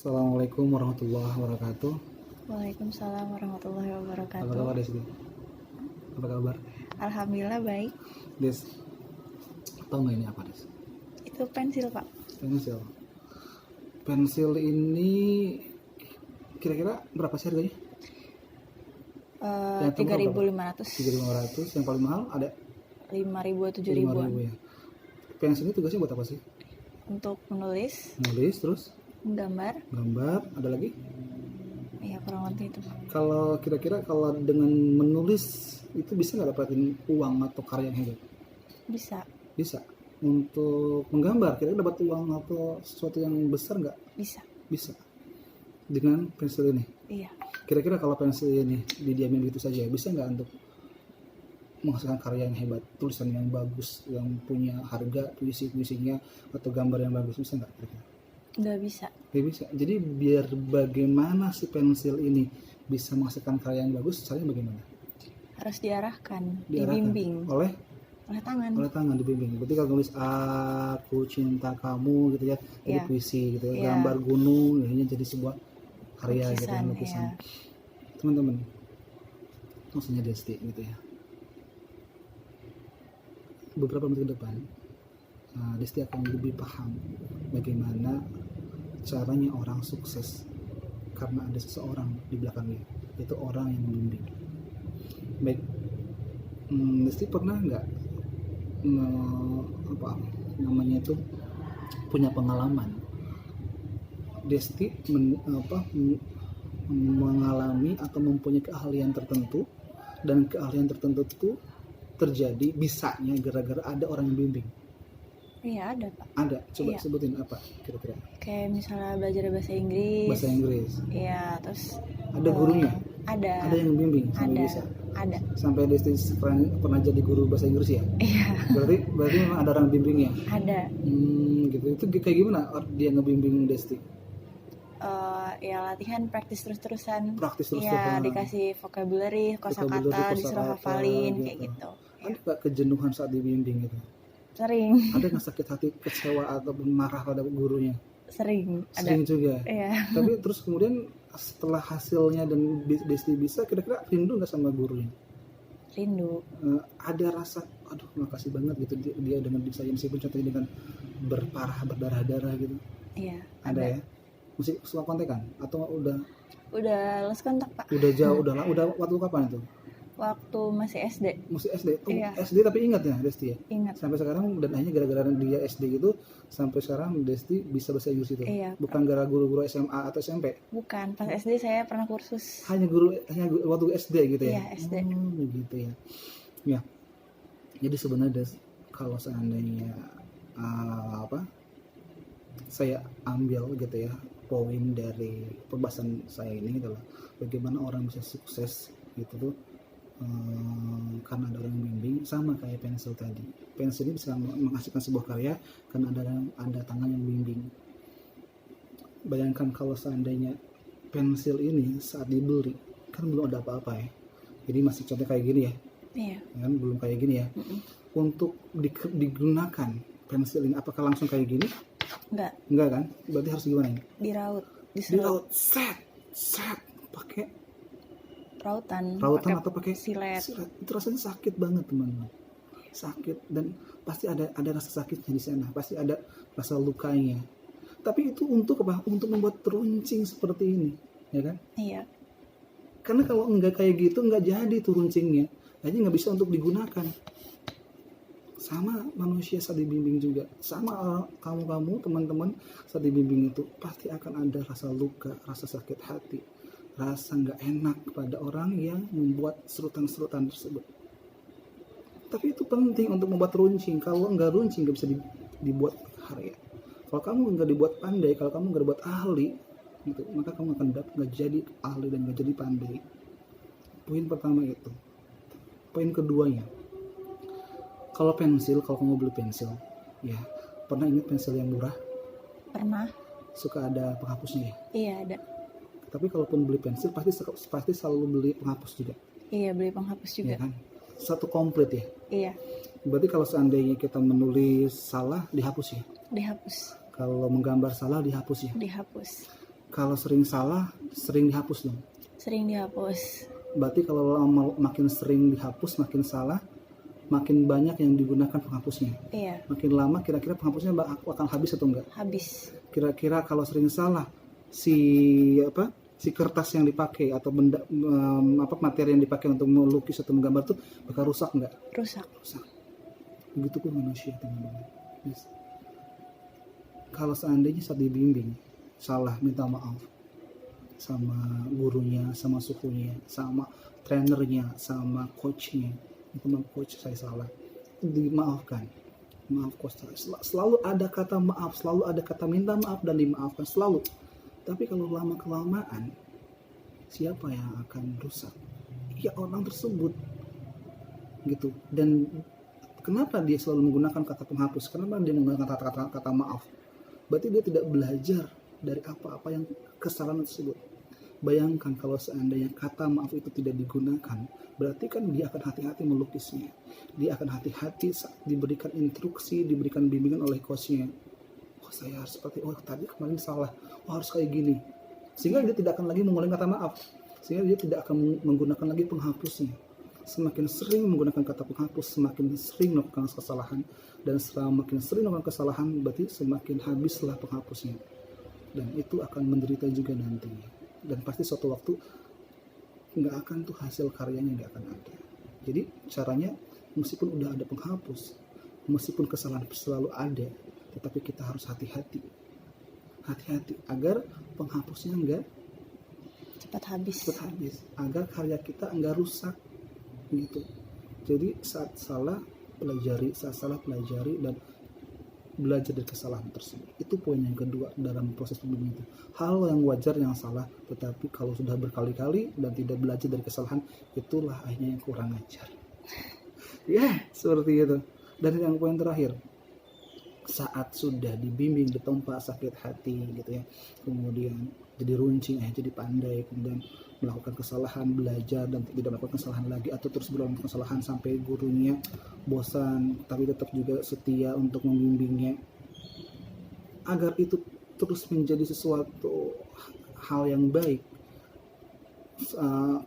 Assalamualaikum warahmatullahi wabarakatuh. Waalaikumsalam warahmatullahi Apa wabarakatuh. kabar Des? Apa kabar? Alhamdulillah baik. Des, tahu nggak ini apa Des? Itu pensil, Pak. Pensil. Pensil ini kira-kira berapa sih harganya? Yang tengah berapa? 3.500. 3.500. Yang paling mahal ada 5.000 atau 5.000 7.000-an. ya. Pensil ini tugasnya buat apa sih? Untuk menulis, Nulis terus menggambar, gambar, ada lagi? ya kurang lebih itu. Kalau kira-kira kalau dengan menulis itu bisa nggak dapatin uang atau karya yang hebat? Bisa, Bisa. Untuk menggambar kira-kira dapat uang atau sesuatu yang besar nggak? bisa. Bisa. Dengan pensil ini. Iya, Kira-kira kalau pensil ini didiamin begitu saja, bisa nggak untuk menghasilkan karya yang hebat, tulisan yang bagus, yang punya harga, puisinya atau gambar yang bagus, bisa nggak? Kira-kira? nggak bisa. Nggak bisa. Jadi biar bagaimana si pensil ini bisa menghasilkan karya yang bagus, caranya bagaimana? Harus diarahkan, Diarahkan dibimbing oleh oleh tangan. dibimbing. Berarti kalau tulis aku cinta kamu gitu ya, jadi Iya. puisi gitu ya. Iya. Gambar gunung, akhirnya jadi sebuah karya gitu ya, Lukisan, lukisan. iya. Teman-teman, maksudnya Desti gitu ya. Beberapa menit ke depan, Desti akan lebih paham bagaimana caranya orang sukses karena ada seseorang di belakangnya, itu orang yang membimbing. Baik, Desti pernah nggak apa namanya itu punya pengalaman Desti mengalami atau mempunyai keahlian tertentu, dan keahlian tertentu itu terjadi bisanya gara-gara ada orang yang bimbing? Iya, ada, Pak. Ada, coba Iya. sebutin apa kira-kira. Kayak misalnya belajar bahasa Inggris. Bahasa Inggris Iya, terus ada gurunya, ada ada yang bimbing sampai ada bisa, ada. sampai Desti pernah jadi guru bahasa Inggris ya. Iya, Berarti memang ada orang bimbingnya. ada. Gitu. Itu kayak gimana dia ngebimbing Desti? Ya latihan praktis terus-terusan. Praktis terus Ya dikasih vocabulary, kosakata, disuruh hafalin kayak gitu. Ada nggak kejenuhan saat dibimbing gitu? Sering, Ada nggak sakit hati, kecewa ataupun marah pada gurunya? sering ada. Sering juga. Iya, Tapi terus kemudian setelah hasilnya dan Desti bisa, kira-kira rindu nggak sama gurunya? rindu. Ada rasa, aduh makasih banget gitu dia dengan saya, meskipun contohnya dengan berdarah-darah gitu. Iya, Ada ya? Masih suka kontekan atau udah Lost kontak, Pak. jauh, udah waktu kapan itu? Waktu masih SD. Masih SD. Iya. SD tapi ingat ya Desti ya? Ingat. Sampai sekarang, dan akhirnya gara-gara dia SD gitu sampai sekarang Desti bisa bahasa Inggris itu. Iya, Bukan gara guru-guru SMA atau SMP. Bukan, pas SD saya pernah kursus. Hanya waktu SD gitu ya. Iya, SD. Begitu ya. Ya. Jadi sebenarnya kalau seandainya saya ambil gitu ya, poin dari pembahasan saya ini adalah bagaimana orang bisa sukses gitu tuh, karena ada orang yang bimbing. Sama kayak pensil tadi, pensil ini bisa menghasilkan sebuah karya karena ada tangan yang bimbing. Bayangkan kalau seandainya pensil ini saat dibeli kan belum ada apa-apa ya, jadi masih contoh kayak gini ya, Iya. kan belum kayak gini ya. Untuk digunakan pensil ini apakah langsung kayak gini? Enggak kan, berarti harus gimana ya? Diraut, Diraut, set pakai rautan atau pakai silet. Itu rasanya sakit banget teman-teman, sakit, dan pasti ada rasa sakitnya di sana, pasti ada rasa lukanya. Tapi itu untuk apa? Untuk membuat runcing seperti ini, ya kan? Iya, Karena kalau enggak kayak gitu enggak jadi tuh runcingnya, akhirnya nggak bisa untuk digunakan. Sama manusia saat dibimbing juga, sama kamu teman-teman saat dibimbing itu pasti akan ada rasa luka, rasa sakit hati, rasa nggak enak pada orang yang membuat serutan-serutan tersebut. Tapi itu penting untuk membuat runcing. Kalau nggak runcing nggak bisa dibuat karya. Kalau kamu nggak dibuat pandai, kalau kamu nggak dibuat ahli gitu, maka kamu akan nggak jadi ahli dan nggak jadi pandai. Poin pertama itu. Poin keduanya, kalau kamu beli pensil ya, pernah ingat pensil yang murah pernah. suka ada penghapusnya ya? Iya, ada. Tapi kalaupun beli pensil pasti selalu beli penghapus juga. Iya, beli penghapus juga. Ya kan? Satu komplit ya. Iya, Berarti kalau seandainya kita menulis salah dihapus ya. dihapus. Kalau menggambar salah dihapus ya. Dihapus. Kalau sering salah, sering dihapus dong. Sering dihapus. Berarti kalau makin sering dihapus, makin salah, makin banyak yang digunakan penghapusnya. Iya, Makin lama kira-kira penghapusnya akan habis atau enggak? habis. Kira-kira kalau sering salah, si kertas yang dipakai atau benda materi yang dipakai untuk melukis atau menggambar itu bakal rusak enggak? Rusak. Rusak. Begitupun manusia, teman-teman. Yes. Kalau seandainya saat dibimbing salah, minta maaf sama gurunya, sama suhunya, sama trainernya, sama coachnya. Teman coach, saya salah, dimaafkan. Maaf coach, selalu ada kata maaf, selalu ada kata minta maaf dan dimaafkan selalu. Tapi kalau lama kelamaan, siapa yang akan rusak? Ya orang tersebut, gitu. Dan kenapa dia selalu menggunakan kata penghapus? Kenapa dia menggunakan kata maaf? Berarti dia tidak belajar dari apa-apa yang kesalahan tersebut. Bayangkan kalau seandainya kata maaf itu tidak digunakan, berarti kan dia akan hati-hati melukisnya. Dia akan hati-hati saat diberikan instruksi, diberikan bimbingan oleh coachnya. Oh saya harus seperti, oh tadi kemarin salah, oh harus kayak gini. Sehingga dia tidak akan lagi mengulangi kata maaf. Sehingga dia tidak akan menggunakan lagi penghapusnya. Semakin sering menggunakan kata penghapus, semakin sering melakukan kesalahan. Dan semakin sering melakukan kesalahan, berarti semakin habislah penghapusnya. Dan itu akan menderita juga nantinya. Dan pasti suatu waktu nggak akan tuh hasil karyanya nggak akan ada. Jadi caranya, meskipun udah ada penghapus, meskipun kesalahan selalu ada, tetapi kita harus hati-hati agar penghapusnya nggak Cepat habis. agar karya kita nggak rusak gitu. Jadi saat salah pelajari dan belajar dari kesalahan tersebut. Itu poin yang kedua dalam proses pembimbingan itu. Hal yang wajar yang salah, tetapi kalau sudah berkali-kali dan tidak belajar dari kesalahan, itulah akhirnya yang kurang ajar. Ya, seperti itu. Dan yang poin terakhir, saat sudah dibimbing, ditempa sakit hati gitu ya, kemudian jadi runcing, jadi pandai, kemudian melakukan kesalahan, belajar dan tidak melakukan kesalahan lagi, atau terus berulang kesalahan sampai gurunya bosan, tapi tetap juga setia untuk membimbingnya, agar itu terus menjadi sesuatu hal yang baik,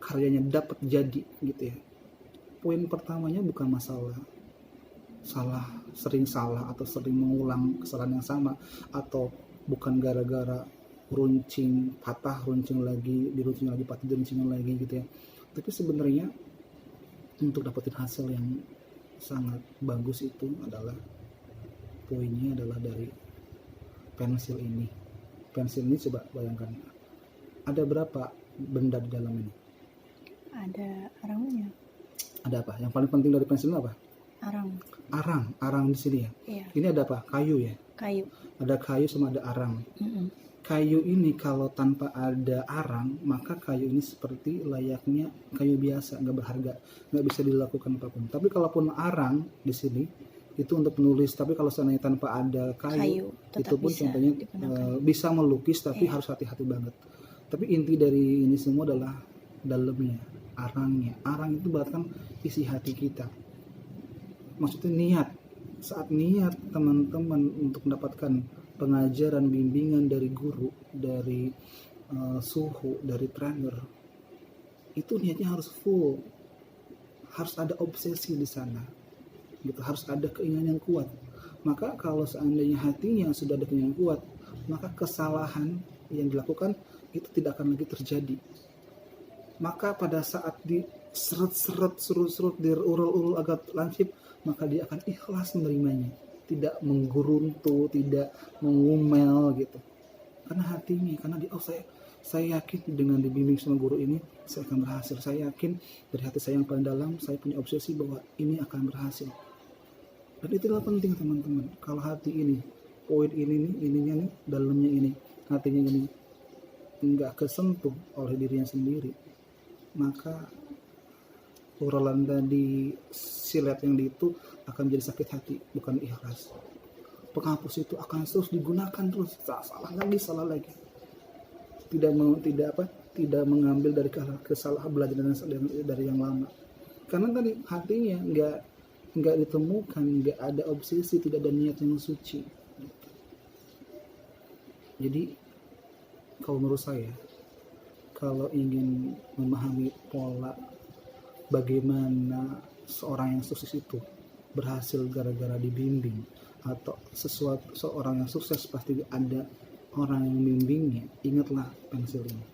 karyanya dapat jadi gitu ya. Poin pertamanya bukan masalah sering salah atau sering mengulang kesalahan yang sama, atau bukan gara-gara runcing patah, runcing lagi, diruncing lagi, patah, diruncing lagi gitu ya. Tapi sebenarnya untuk dapetin hasil yang sangat bagus itu adalah poinnya adalah dari pensil ini. Pensil ini coba bayangkan, ada berapa benda di dalam ini? Ada arangnya. Ada apa? Yang paling penting dari pensil ini apa? Arang di sini ya. Iya. Ini ada apa? Kayu ya. Kayu. Ada kayu sama ada arang. Kayu ini kalau tanpa ada arang, maka kayu ini seperti layaknya kayu biasa, nggak berharga, nggak bisa dilakukan apapun. Tapi kalaupun arang di sini itu untuk menulis. Tapi kalau seandainya tanpa ada kayu itu pun contohnya bisa melukis, tapi harus hati-hati banget. Tapi inti dari ini semua adalah dalamnya, arangnya. Arang itu bahkan isi hati kita. Maksudnya niat. Saat niat teman-teman untuk mendapatkan pengajaran, bimbingan dari guru, dari suhu, dari trainer, itu niatnya harus full, harus ada obsesi di sana, gitu. Harus ada keinginan yang kuat. Maka kalau seandainya hatinya sudah ada keinginan kuat, maka kesalahan yang dilakukan itu tidak akan lagi terjadi. Maka pada saat diseret-seret, surut-surut, diurul-urul agak lancip, maka dia akan ikhlas menerimanya, tidak mengguruntu, tidak mengumel gitu, karena hatinya, karena dia, saya yakin dengan dibimbing sama guru ini saya akan berhasil, saya yakin dari hati saya yang paling dalam, saya punya obsesi bahwa ini akan berhasil. Dan itulah penting teman-teman. Kalau hati ini, poin ini nih, ininya nih, dalamnya ini, hatinya ini enggak kesentuh oleh dirinya sendiri, maka uralan tadi, silet yang di itu akan menjadi sakit hati, bukan ikhlas. Penghapus itu akan terus digunakan terus, salah lagi. Tidak mengambil dari kesalahan, belajar dari yang lama. Karena tadi hatinya nggak ditemukan, nggak ada obsesi, tidak ada niat yang suci. Jadi kalau menurut saya, kalau ingin memahami pola bagaimana seorang yang sukses itu berhasil gara-gara dibimbing, atau seorang yang sukses pasti ada orang yang membimbingnya, ingatlah pensil ini.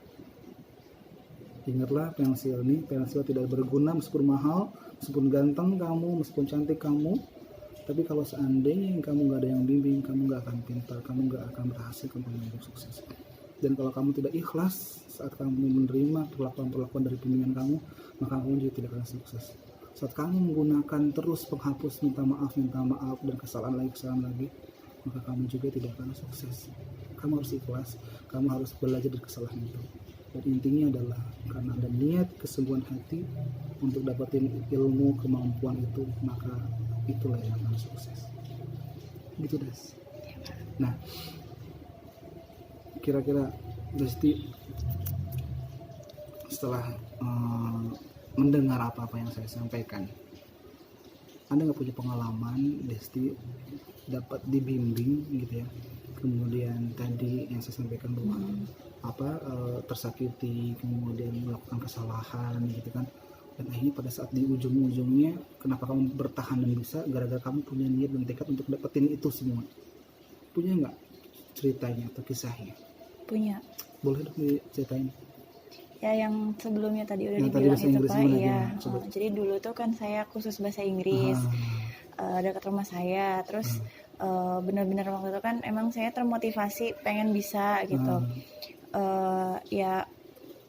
Ingatlah pensil ini. Pensil tidak berguna meskipun mahal, meskipun ganteng kamu, meskipun cantik kamu, tapi kalau seandainya kamu nggak ada yang bimbing, kamu nggak akan pintar, kamu nggak akan berhasil, kamu menjadi sukses. Dan kalau kamu tidak ikhlas saat kamu menerima perlakuan-perlakuan dari bimbingan kamu, maka kamu juga tidak akan sukses. Saat kamu menggunakan terus penghapus minta maaf dan kesalahan lagi, maka kamu juga tidak akan sukses. Kamu harus ikhlas, kamu harus belajar dari kesalahan itu. Dan intinya adalah karena ada niat kesungguhan hati untuk dapetin ilmu kemampuan itu, maka itulah yang akan sukses. Gitu Des. Nah, kira-kira Desti setelah mendengar apa-apa yang saya sampaikan, Anda nggak punya pengalaman Desti dapat dibimbing gitu ya, kemudian tadi yang saya sampaikan bahwa tersakiti, kemudian melakukan kesalahan gitu kan, dan akhirnya pada saat di ujung-ujungnya kenapa kamu bertahan dan bisa, gara-gara kamu punya niat dan tekad untuk dapetin itu semua. Punya nggak ceritanya atau kisahnya? Punya. Boleh dong diceritain. Ya yang sebelumnya tadi udah Yang tadi dibilang bahasa itu Inggris Pak, gimana, ya. gimana? Jadi dulu tuh kan saya khusus bahasa Inggris dekat rumah saya. Terus benar-benar waktu itu kan emang saya termotivasi pengen bisa gitu. Ya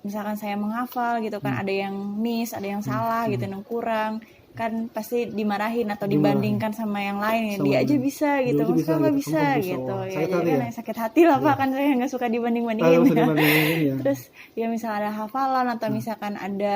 misalkan saya menghafal gitu kan, ada yang miss, ada yang salah gitu, yang kurang, kan pasti dimarahin atau dibandingkan sama yang lain. Sama Dia aja bener. bisa gitu, Dia aja maksudnya bisa nggak gitu, bisa kamu bisa. gitu Wah, ya. sakit Jadi hati kan ya? sakit hati lah Pak, kan saya nggak suka dibanding-bandingin Harus ya. dibandingin ya. Terus ya misalnya ada hafalan atau misalkan ada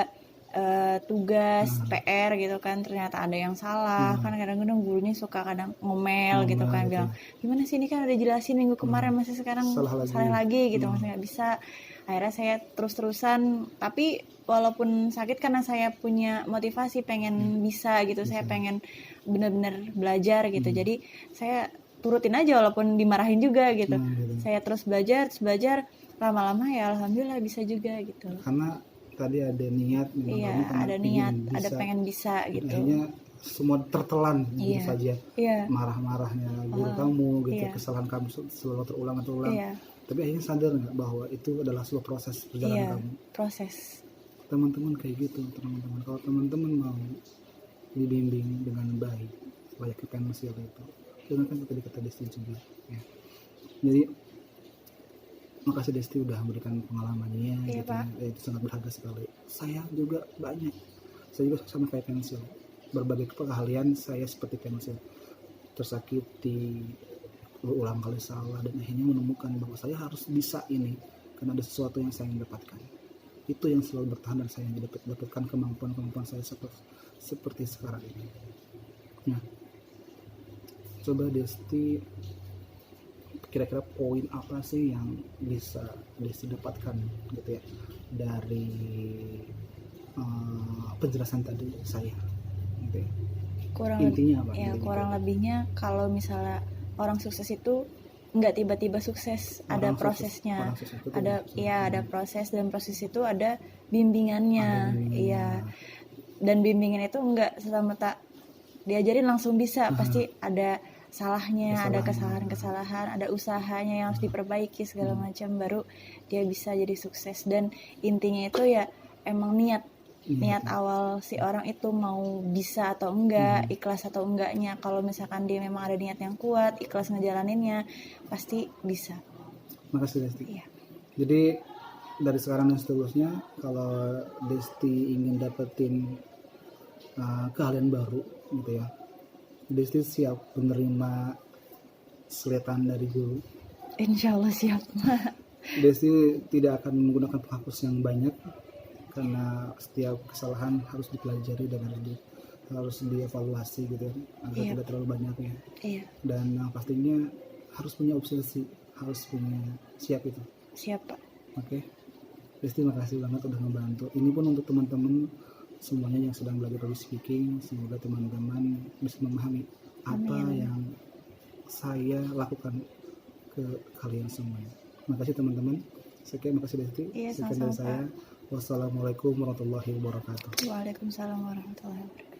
tugas PR gitu kan, ternyata ada yang salah, kan kadang-kadang gurunya suka kadang ngomel gitu kan, bilang gimana sih ini kan udah jelasin minggu kemarin, masih sekarang salah lagi gitu, masih nggak bisa. Akhirnya saya terus-terusan, tapi walaupun sakit karena saya punya motivasi pengen bisa gitu, saya pengen benar-benar belajar gitu, jadi saya turutin aja walaupun dimarahin juga gitu. Saya terus belajar, lama-lama ya alhamdulillah bisa juga gitu. Karena tadi ada niat, iya, ada niat, ada pengen bisa gitu. Akhirnya semua tertelan gitu saja. Marah-marahnya guru kamu gitu, kesalahan kamu selalu terulang. Tapi akhirnya sadar nggak bahwa itu adalah sebuah proses perjalanan kamu. Proses. Teman-teman kayak gitu, teman-teman. Kalau teman-teman mau dibimbing dengan baik, layaknya pensil itu, dengarkan tadi kata Desti juga. Ya. Jadi makasih Desti udah memberikan pengalamannya gitu ya. Itu sangat berharga sekali. Saya juga banyak. Saya juga sama kayak pensil. Berbagai keahlian saya seperti pensil. Tersakiti, berulang kali salah, dan akhirnya menemukan bahwa saya harus bisa ini karena ada sesuatu yang saya ingin dapatkan. Itu yang selalu bertahan dan saya ingin dapatkan kemampuan saya seperti sekarang ini. Nah, coba Desti, kira-kira poin apa sih yang bisa Desti dapatkan gitu ya dari penjelasan tadi saya gitu ya. Intinya apa? Ya kurang lebihnya kalau misalnya orang sukses itu nggak tiba-tiba sukses, ada prosesnya, ada proses, dan proses itu ada bimbingannya. Iya, dan bimbingan itu nggak serta-merta diajarin langsung bisa, pasti ada salahnya, ada kesalahan, ada usahanya yang harus diperbaiki segala macam, baru dia bisa jadi sukses. Dan intinya itu ya emang niat awal si orang itu mau bisa atau enggak, ikhlas atau enggaknya. Kalau misalkan dia memang ada niat yang kuat, ikhlas ngejalaninnya, pasti bisa. Makasih Desti. Iya. Jadi dari sekarang dan seterusnya, kalau Desti ingin dapetin keahlian baru gitu ya, Desti siap menerima seletan dari guru. Insya Allah siap. Desti tidak akan menggunakan penghapus yang banyak karena setiap kesalahan harus dipelajari dan harus dievaluasi gitu agar tidak terlalu banyak ya. Dan pastinya harus punya obsesi, harus punya siap itu. Siap Pak. Oke. Desti makasih banget udah ngebantu. Ini pun untuk teman-teman semuanya yang sedang belajar public speaking, semoga teman-teman bisa memahami apa yang saya lakukan ke kalian semuanya. Makasih teman-teman. Sekian, makasih Desti. Iya, Sekian dari sama-sama, saya. Wassalamualaikum warahmatullahi wabarakatuh. Waalaikumsalam warahmatullahi wabarakatuh.